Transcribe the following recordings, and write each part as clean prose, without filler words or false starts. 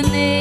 Honey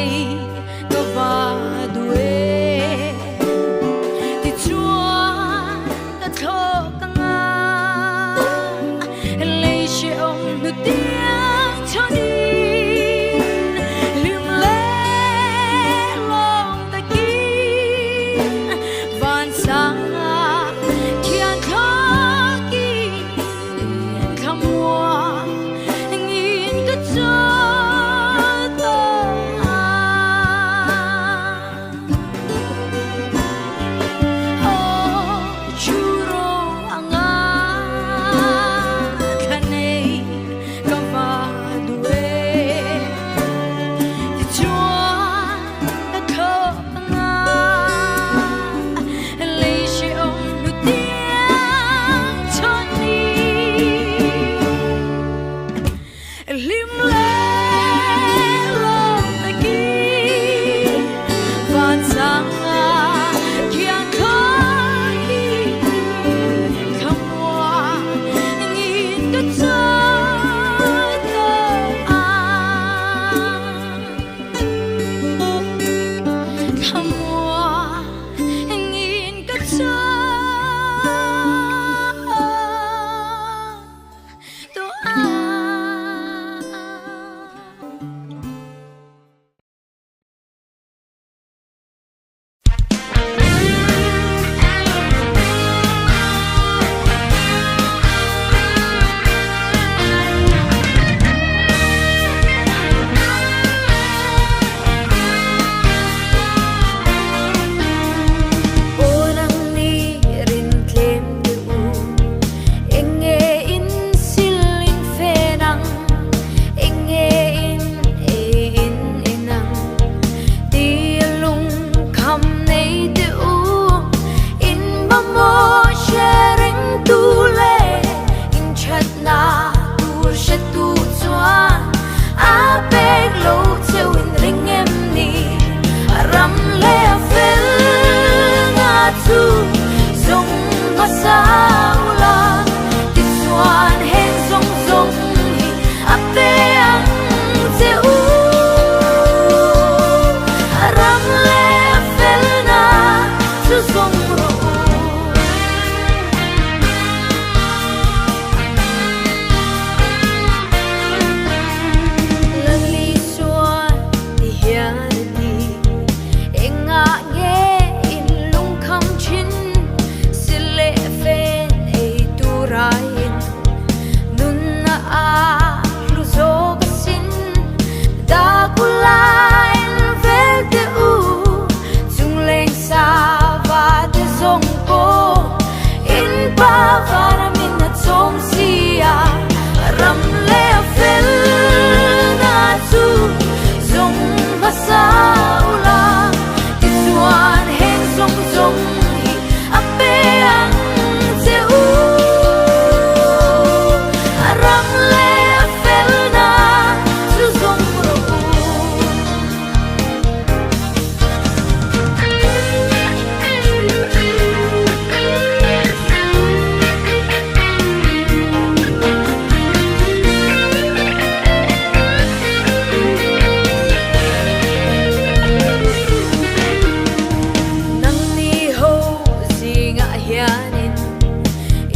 hianin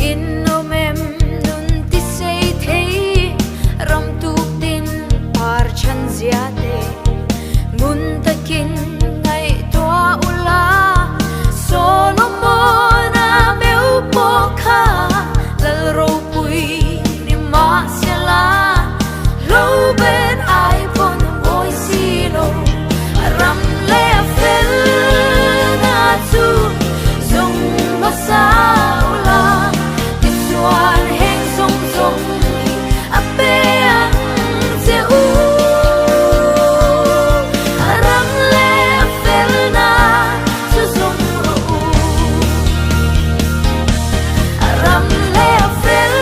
innom em nun ti sei thei ram tu tin par chan ziate mun takin ngai toa ula Solomon a meu pokha lal ro pui ni ma sela lo ben ai pon boy silo ram le fel na tu zong masaula tiswan heng song song ape ang se u ram le fel na tu zong ro ram le fel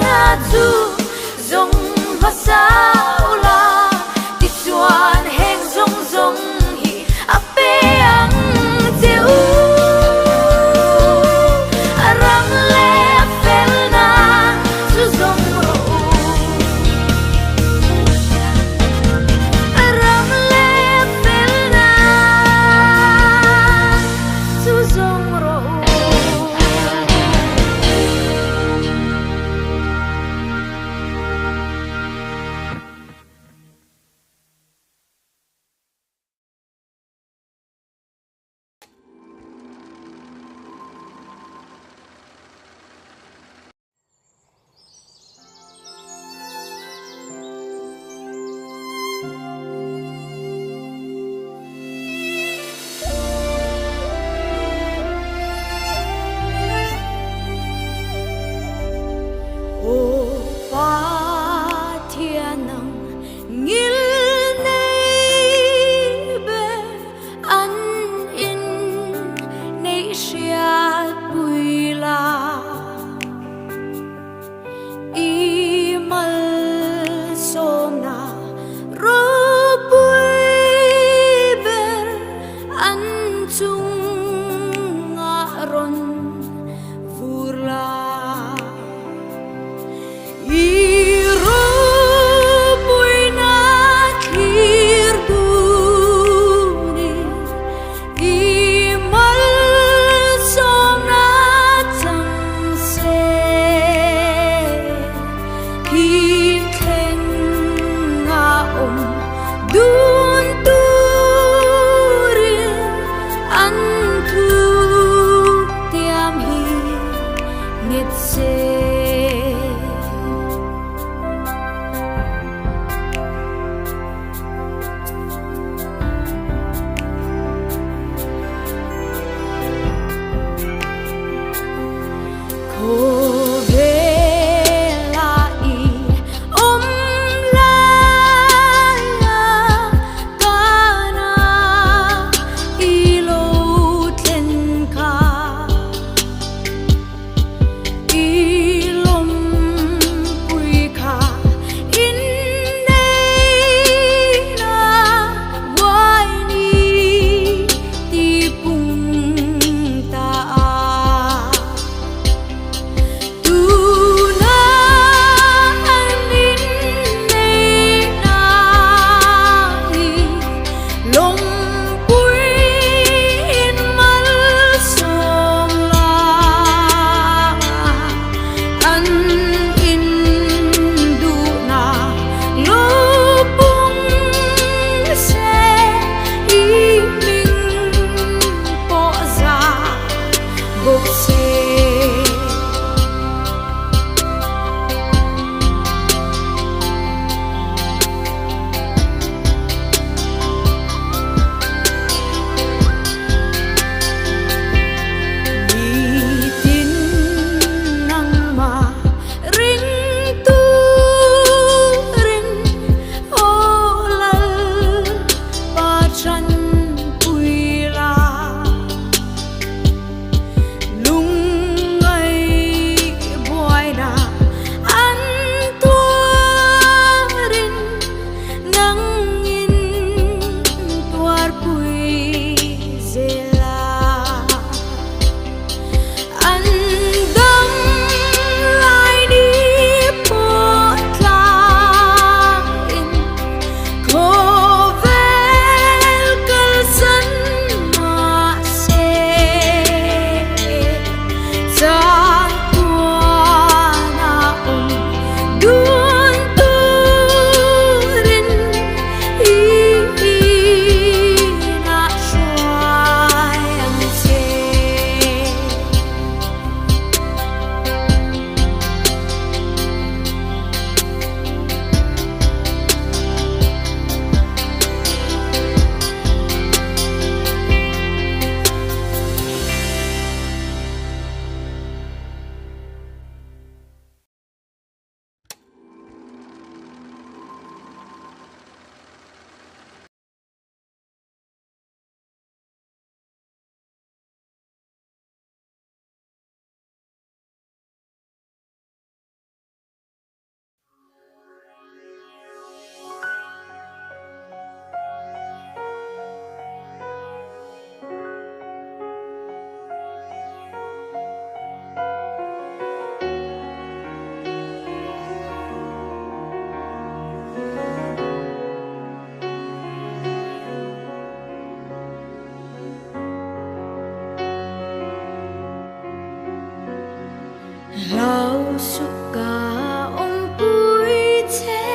na tu zong masaula tiswan heng song song hi ape ang se u ram le fel na tu zong ro ram le fel na tu zong ro ô ba thiên nang ngil nei be an in nei shiat pui la i mal som na ro pui ber an chung nga ron vurla Iro pui na khir duni imal som na chang se khi khen nga dun tu rin an thu tiam hi nit se lung lau suka pui che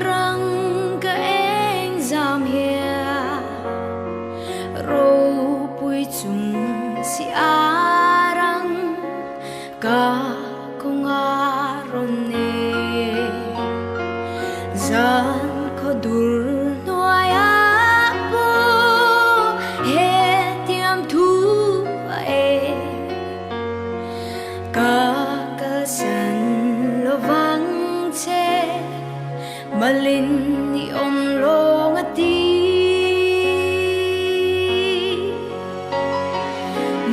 răng ka eng zam hia ro pui chung si arang ka kung aron ne zan ko dur noya po he tiam thu e kakasan lovang che malin ni omlong ati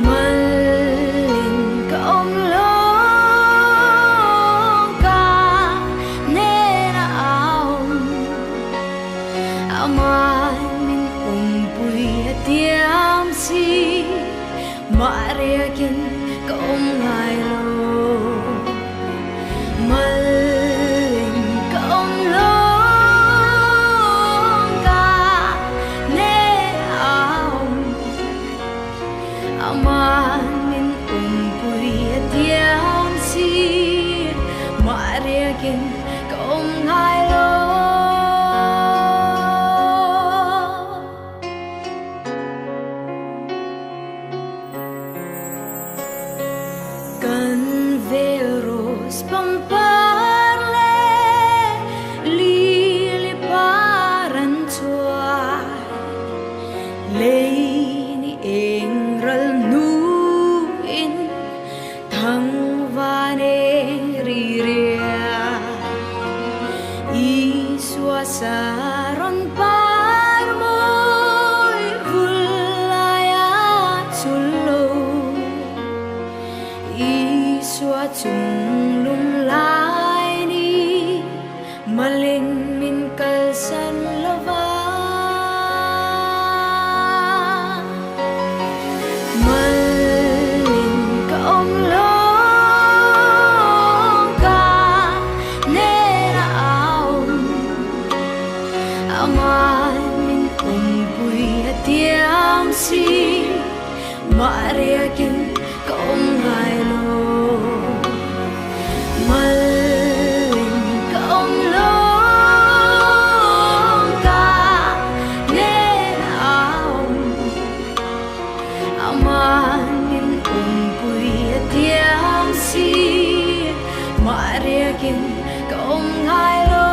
malin ka omlong ka nena aom aman min umpui atiam si mareakin ka omngai lo malin ka omlong ka nena aom aman min umpui atiam si mareakin ka omngai lo Canveros pamparle liliparan tuai leini engral nuin thang vane riria iswa saron parmoy vulaya sullo iswa chung lung lai ni malin min kalsan lova malin ka omlong ka nena aom aman min umpui atiam si mareakin ka omngai lo malin ka omlong ka nena aom aman min umpui atiam si mareakin ka omngai lo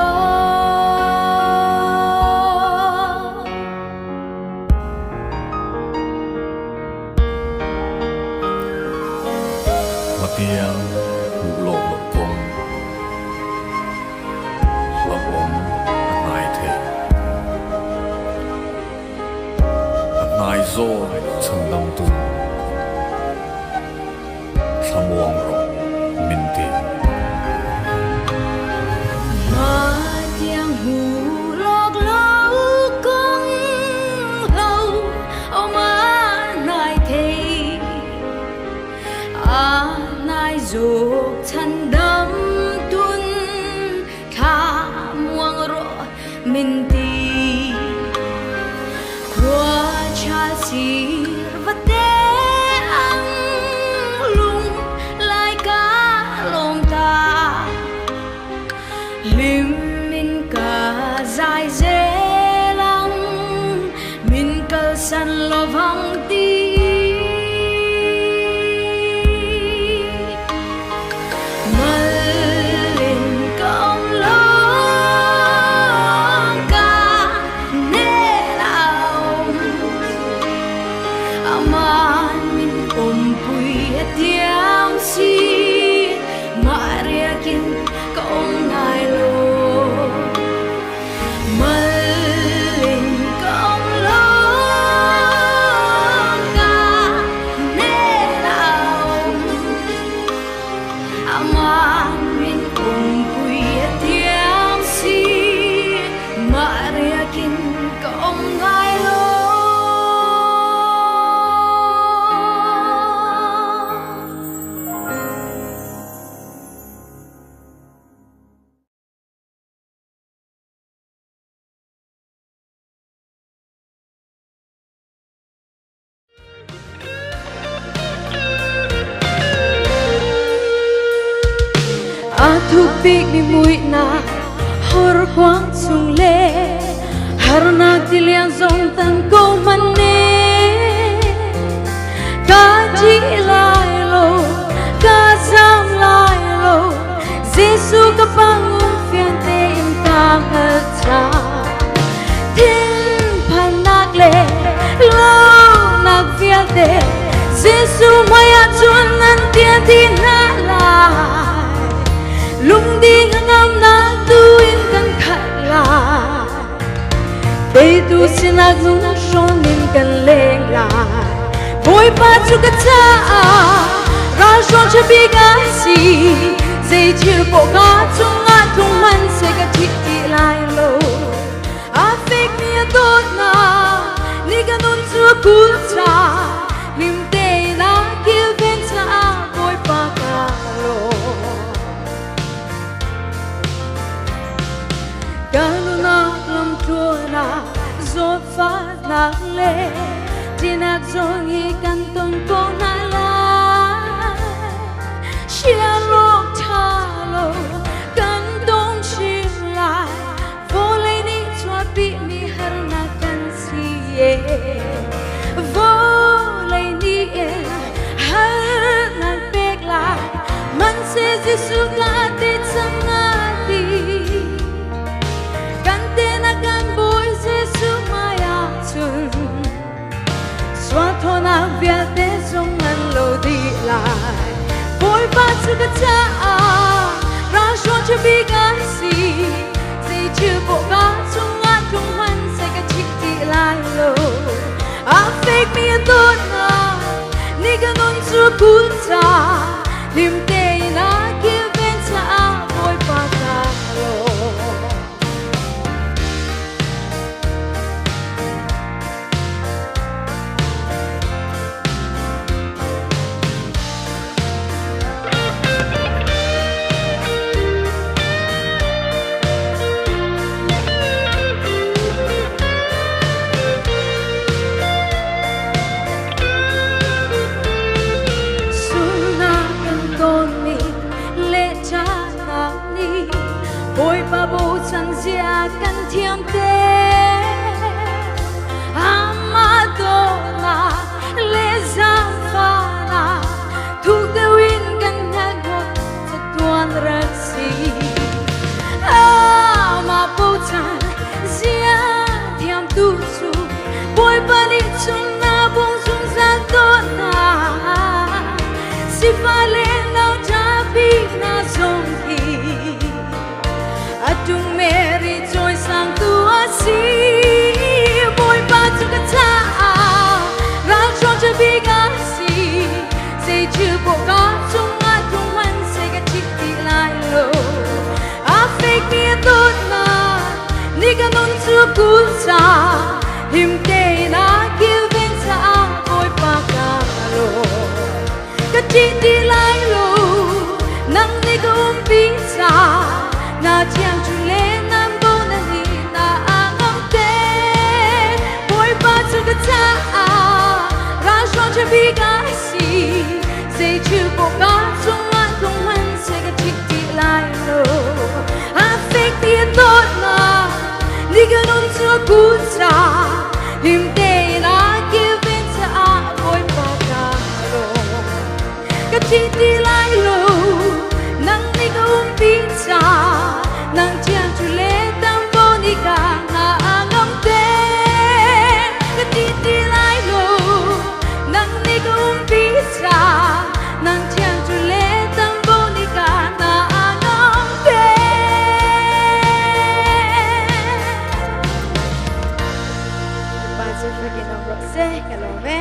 Matiang hulog lopong lopong at nai the at nai zo chang dam tu samuang ro min ti Matiang hulog lokong lâu oma nai thei nai dục chân đâm tuân kha muang ro min ti qua cha sir vate ang lung lai ka long ta lim min ka dài dễ lắm min kal san lo vang ti malin ka omlong ka thu big mi mui na hor quang sung le har na tilian zong tan ko man ne ka ji lai lo ka zam lai lo Giêsu ka pang phian te im ta hat cha tin phan nak le lo nak phian te Giêsu mai a chuan nan tiên tin na la lung đi ngam na tu in kan khat la Tây tu xin ác dung son in kan leng la Boy pa chu ka cha ra son cha bi ga si Dây chiều bộ ca chung ngã thung man se ka thi ti lai lo A fake mi a tot na ni ka nun chu ku cha nim te na kil ven cha boy pa ka lo Kanuna lam tuana zot fa na le Tinak zong hi kan ton ko na la Shia lok ta lo kan dong shim lai Vô lây ni chua bi mi har na kan si ye Vô lây ni en har na bek lai Man se Giêsu ka te chang na ti Thona vial te song nan lo di lai Boy pa chu ka cha ra sho cha bi ga si Sei chu bo ga chung nga chung man se ka chik ti lai lo A fake me a tot na ni ka non chu ku cha lim te na ki ven cha boy pa ka lo Boy pa bo chan zia kan thiam te Amado na le zam fa na thu te win kan nagot sa tuan raksi Ama bo chan zia thiam tu chu Boy pa ni chung na bong chung sa to na Si fa le nao cha bi na zong hi Atung Mary joy sang tu asi Boy pa chu ka cha ra chong cha bi ga si Sei chu bo ga chung nga chung man se ka chik ti lai lo A fake me a tot na ni ka non chu ku cha him te na kil ven cha boy pa ka lo Ka chik ti lai lo nang ni ka pi cha Na chiang chu le nam bo na ni na ang te Boy pa chu ka cha ra shon cha bi ga si Sei chu bo ga chung nga chung man se ka chik ti lai lo A fake me a tot na ni ka non chu ku cha him te na ki ven cha boy pa ka lo Ka chik ti lai lo nang ni ka pi cha Nang chiang chu le tam bo ni ka na angam te Ka ti ti lai lo nang ni ka pi cha Nang chiang chu le tam bo ni ka na angam te Ba se freaking on rock se hello me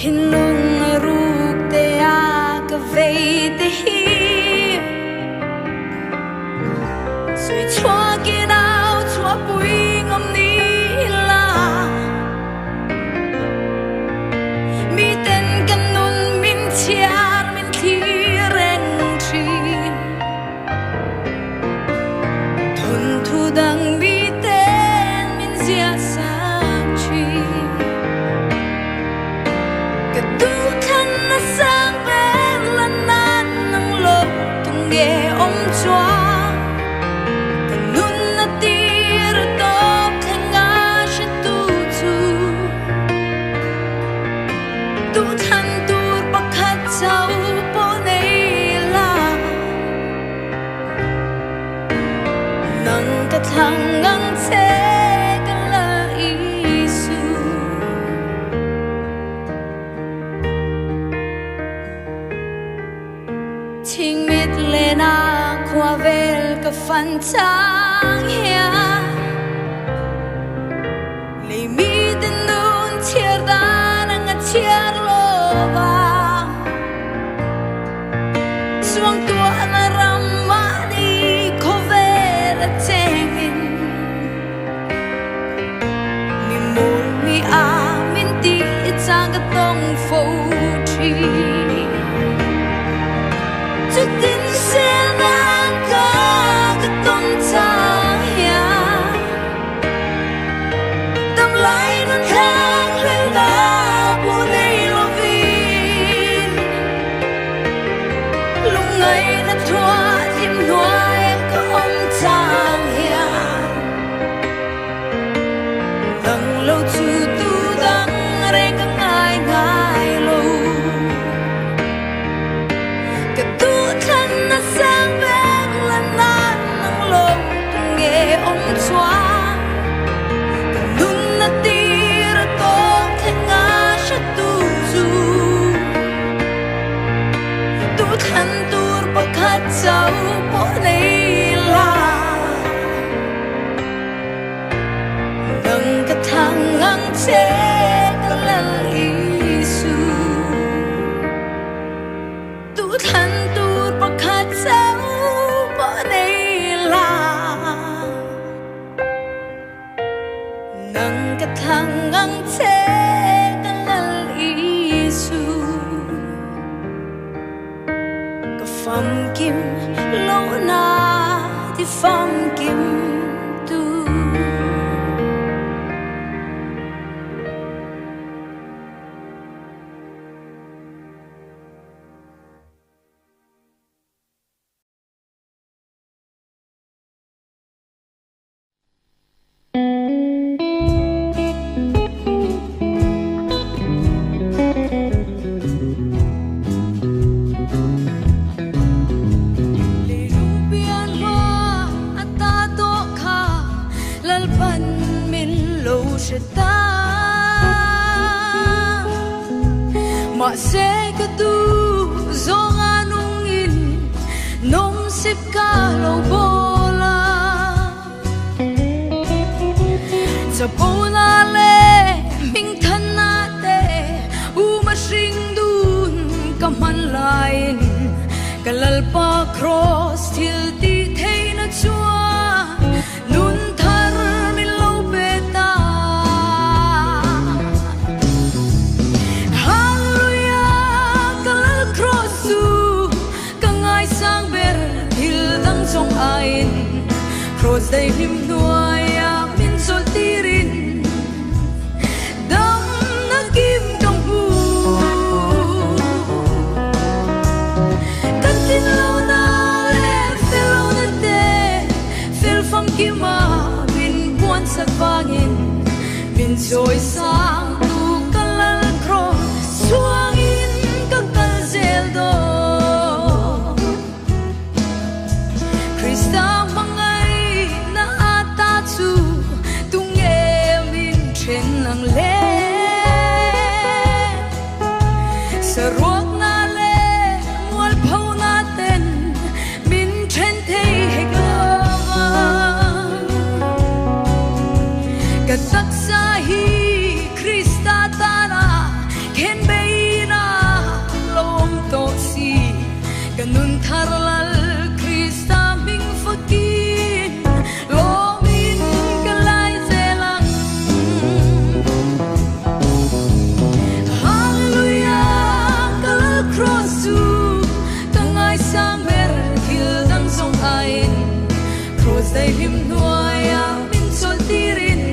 thiên lung ruk te a ka ve te hi sui chua ki nao chua pui ngom ni la mi ten kan nun min chiar min thi ren tri thun thu dang mi ten min zia sang chi ka tu than na sang ven lan nan nang lo tung ge om chua Hanggang segala isu Ting mit lena qua vel ka fan tang hia Lei mi den nun tier dan ang tier lova Suang tua na ramani ko vel teng Min ti chang ka tong fo chi chu tin se nan ka ka tong chang ya dam lai nan hang lên da bu nei lo vin lung ngai na thua tim nuai ka om chang ya dang lo chu Sao bỏ này là đừng cái thằng ngang chế cái lần Isu tu thân tu bỏ khát sao bỏ này là đừng cái thằng ngang chế cái lần Isu Phong kim lâu na thì phong kim tu mà sẽ có tu do nung in nông xếp cả lâu bola giờ bola le mình thân na te u mà sinh đun cầm hắn lại cả lal pa cross till ti thấy nó chua nun thar min lâu beta trong ain cross day him nuaya min sol tirin dam na kim trong bu katin lo na le fel na te fel fam kima bin buan sa vangin bin joy sang tu kalal cross suangin ka kalzel do Krista mangai na ata chu tung em in chen nang le sa ruak na le mual phau na ten min chen thei hekama ka taksa hi Krista tana ken be him nuaya min sol tirin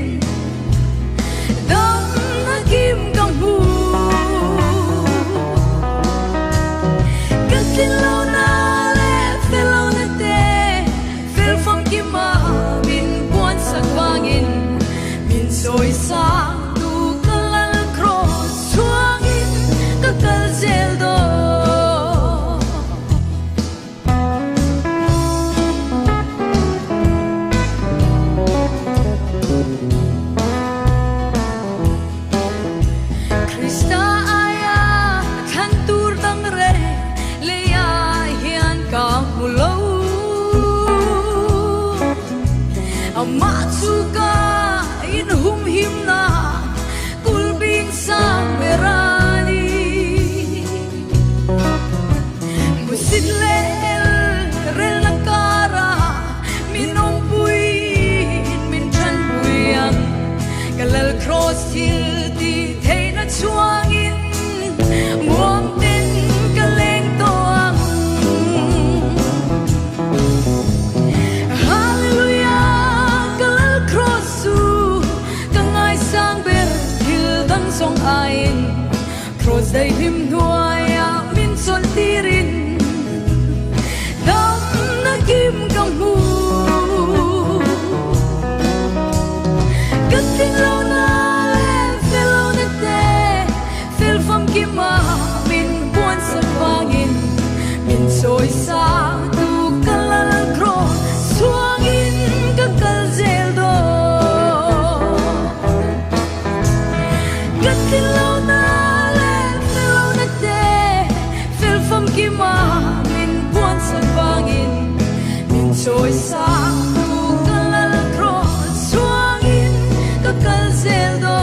dam na kim kang hu katin lo na le felo na te fel fam kim ma min buan sak wangin min soi sa tu kalal cross swangin kakal zel do Matsuka in hum himna kulbing sang merani musidlel rel nakara minong buin min chan buyang kalal cross til ti thei na chuangin muam tin kaleng toang song ain cross dai him nuaya min sol tirin dam na kim kang hu katin lo na felo na te fel fam kim ma min buan sa wangin min soi sa tu kalal cross swangin kakal zel do katin lo na le felo na te fel fam kim ma min buan sa wangin min soi sa tu kalal cross swangin kakal zel do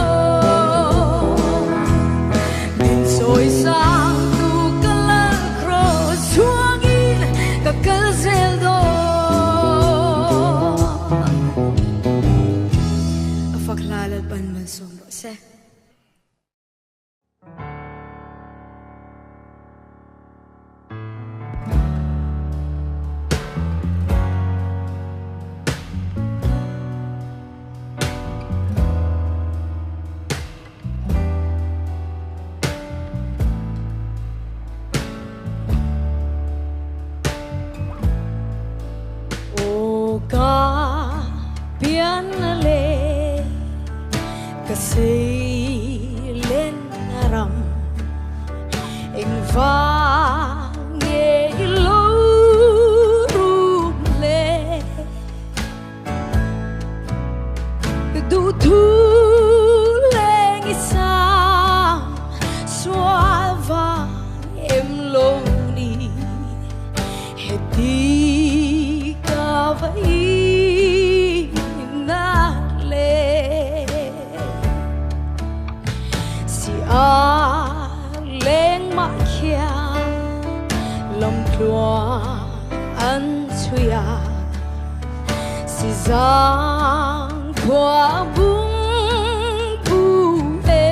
min soi sa tu kalal cross swangin kakal zel do afaklalal pan man sumbo se pianale kasi len aram ing vange ilo rumle du tu leng isam suava em loni heti kavai leng ma khia lom tlua an chuya si zang khwa bung pu e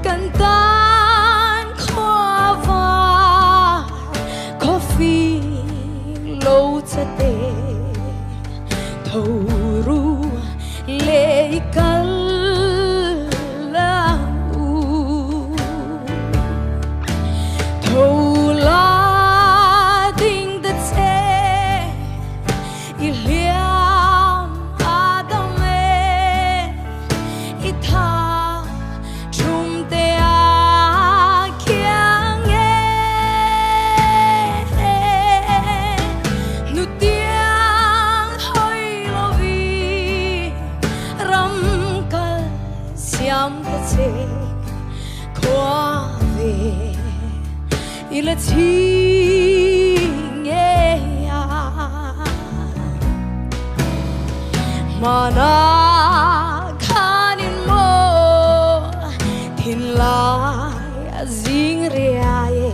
kan tan khwa va coffee lo chate thâu ru le kal la u thâu la ding the te iliam adame itha chum te a kyang e nu tiang hoi lo vi ram kal siam te che khwa ve ila chi nge ya mana khanin mo thin lai azing riaye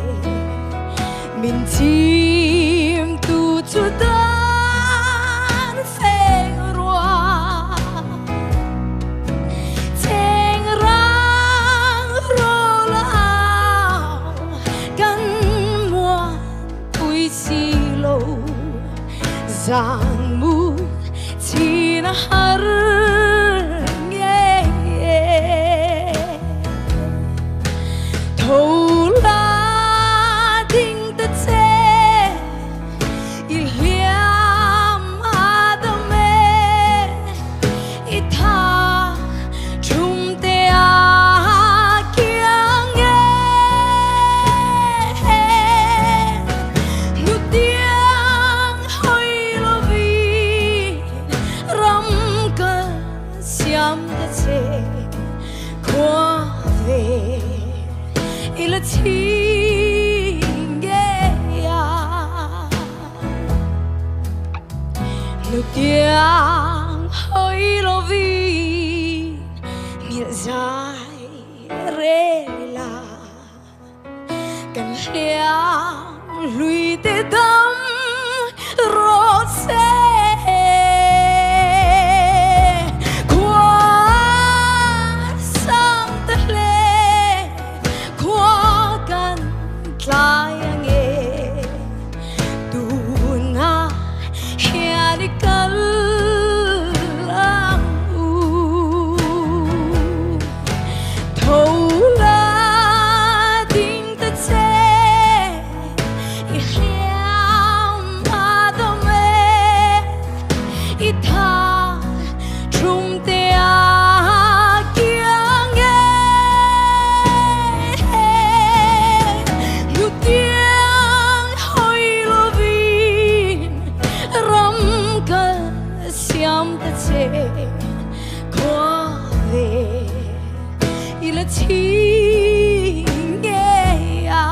min chim tu chu dan feng rua cheng rang ro lao kan mua pui si lo Sangmu tina harenge Thola ding ta tse Iliam adame Ita chum te a kiange Nutiang hoi lovi Ram ka siam ta tse Kwa ve Ila tinge ya Nutiang hoi lovi Nil zai rela Kan liang lui te dam rose Kwa sang te le Kwa kan tlayang e Tu na hiari kalang u Thola ding ta tse Iliam adame Ita trum te a kiange Nutiang hoi lovin Ram ka siam ta tse Kwa ve Ila tinge ya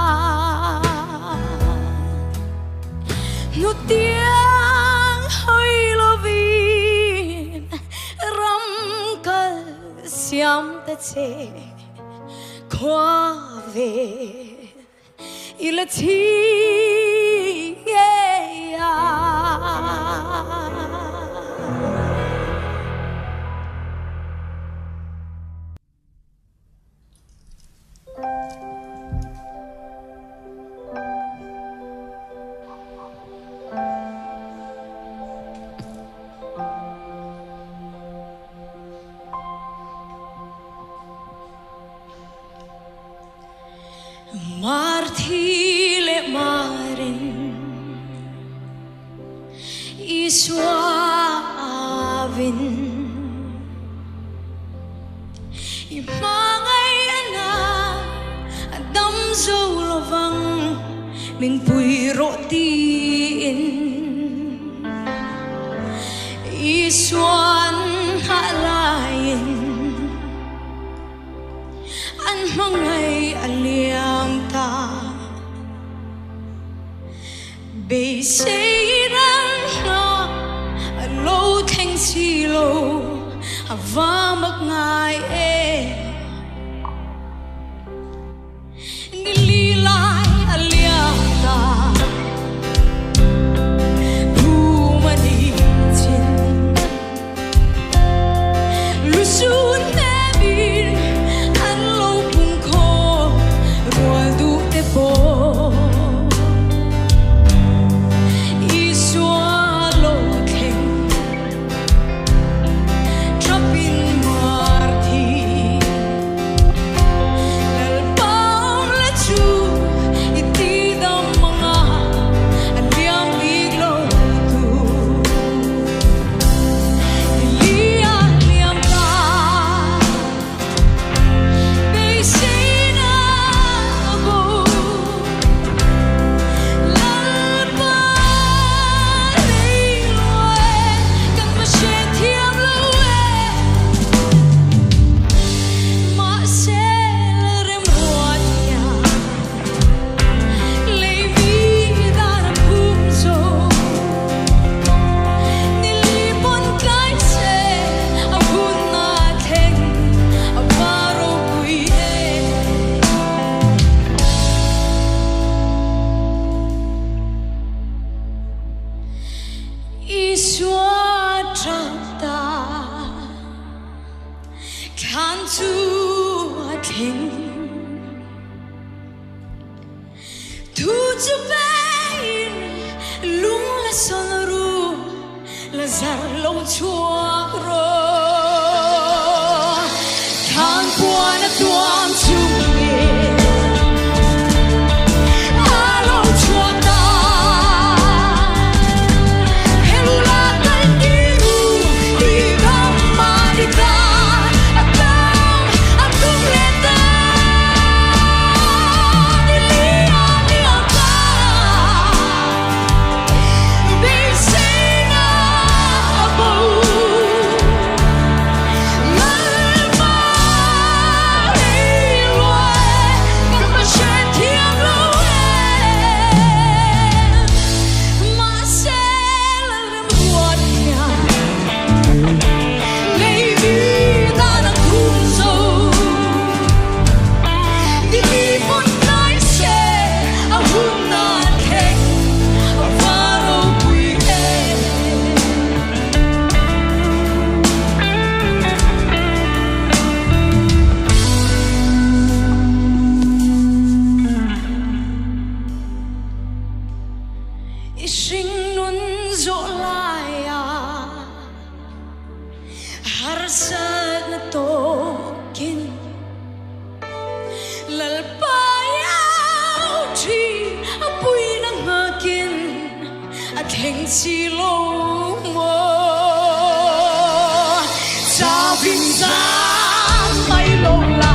Nutiang hoi lovin Ram ka siam ta tse Kwa ve Ila tinge ya Martile marin Iswavin Imangay anak Adam zolovang Ming puiro tiin Iswan halayin An mangay aliam ta Beiseiran na Alo theng silo Hava magnay Nililay aliam ta Bumanitin Lusun nebir Alo pungko Rualdu tepo Tu ci bay lung la sonoru chúa rồi tháng qua đã tuôn chung nghề alo chúa ta helula tay kiru đi gom mà đi ta atung leta đi lia lia ta Sinh nun dỗ lại harsat na tokin lalpayaw chi apoy ng akin at hengsi mo sa pinsan may lola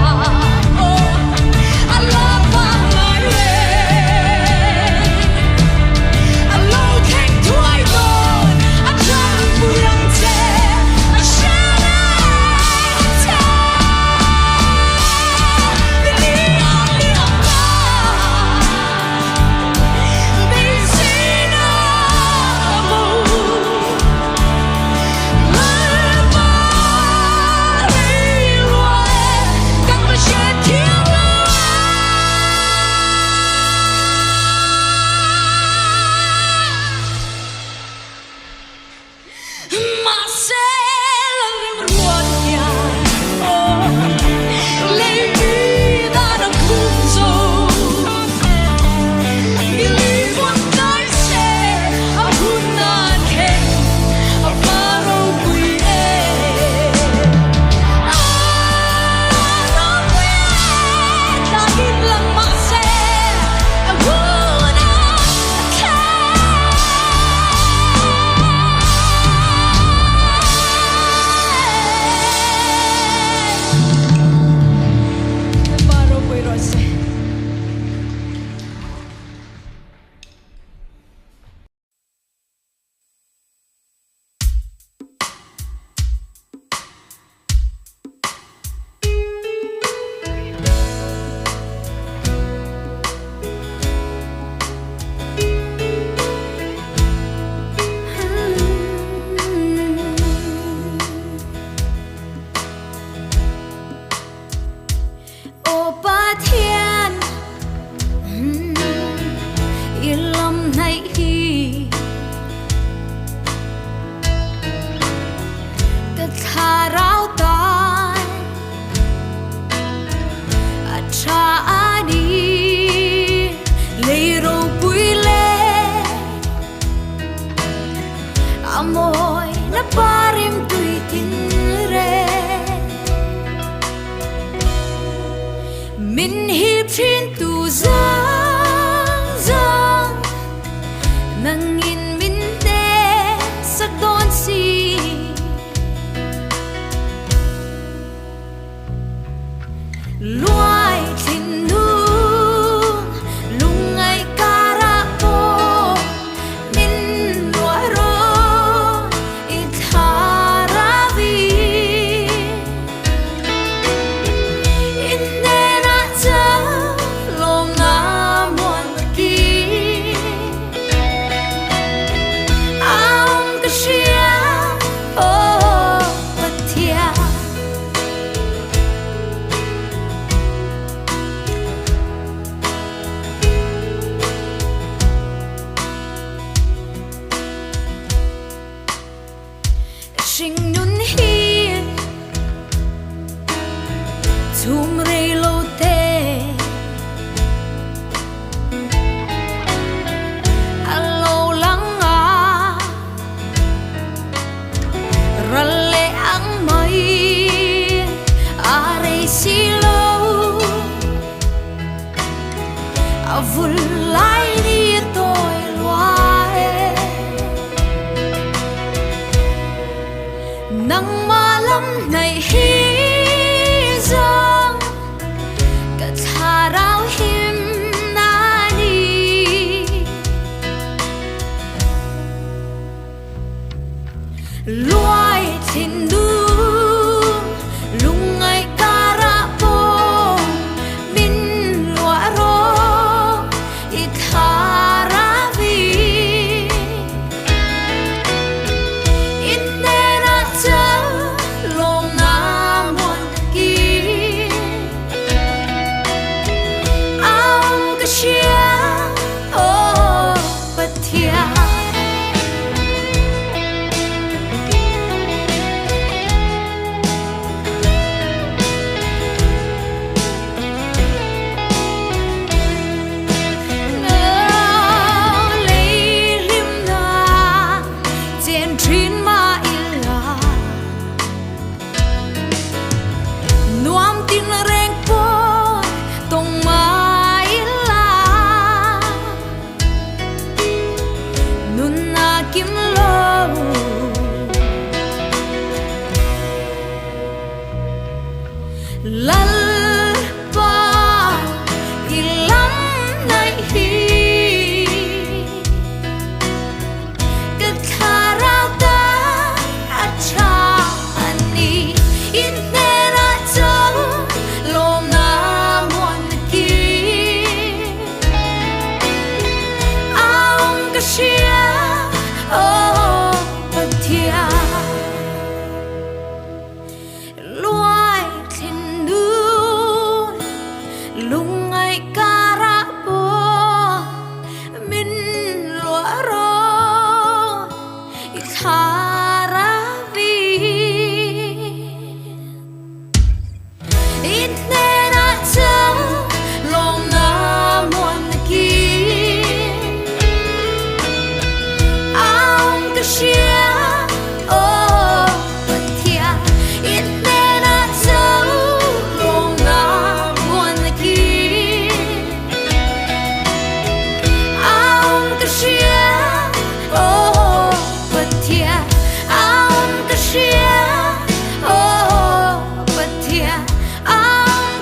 Amoy na parim tuy tinre min hip trin tu giang giang nangin min te sak don si luai tin nu lungai kara po min luai ro itharavi inne na cha lom na mon ki aum kashia oh patia Sing nun hi Tum rei lo te Alo lang này hi dương cả thà rau him na đi loài thiên đu lung ngày ca ra po min loa ro ít thà ra vi ít nè na chớ lòng nam muôn kỳ ông cái chia ô bất thiệt lal pa ilam nai hi kathara ta acha ani inera chal lom na mon ki aung ka shia oh pathia lung ngày ca ra po min loa ro thà ra vi ít nè na chớ lòng na muôn kỳ ông cái chia ô bất thiệt ít nè na chớ lòng na oh but yeah I'm the shit oh but yeah I'm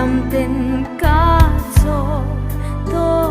tâm tình ca dỗ tôi